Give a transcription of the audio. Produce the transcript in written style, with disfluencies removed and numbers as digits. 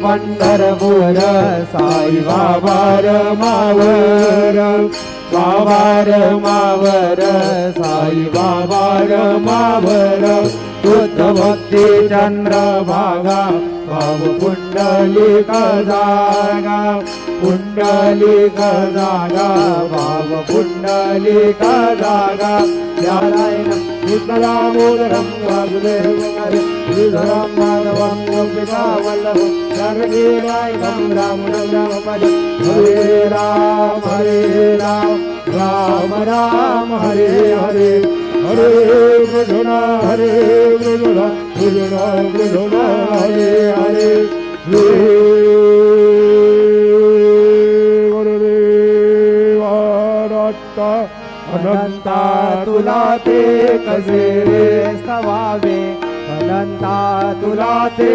पंढरपूर साई बाबा रमावर बाबा रमावर साई बाबा रमावर शुद्ध भक्ती चंद्रभागा बाबू पुंडलिक जागा पुंडलिक जागा बाबू पुंडलिक जागा नारायण विष्णुदामोदरं वासुदेवं श्रीधरं माधवं गोपिका वल्लभं जगदीनायकं रामपद हरे राम राम राम हरे हरे हरे कृष्ण कृष्ण कृष्ण हरे हरे गुरुदेव दत्त अनंता तुला ते कसे रे स्तवावे अनंता तुला ते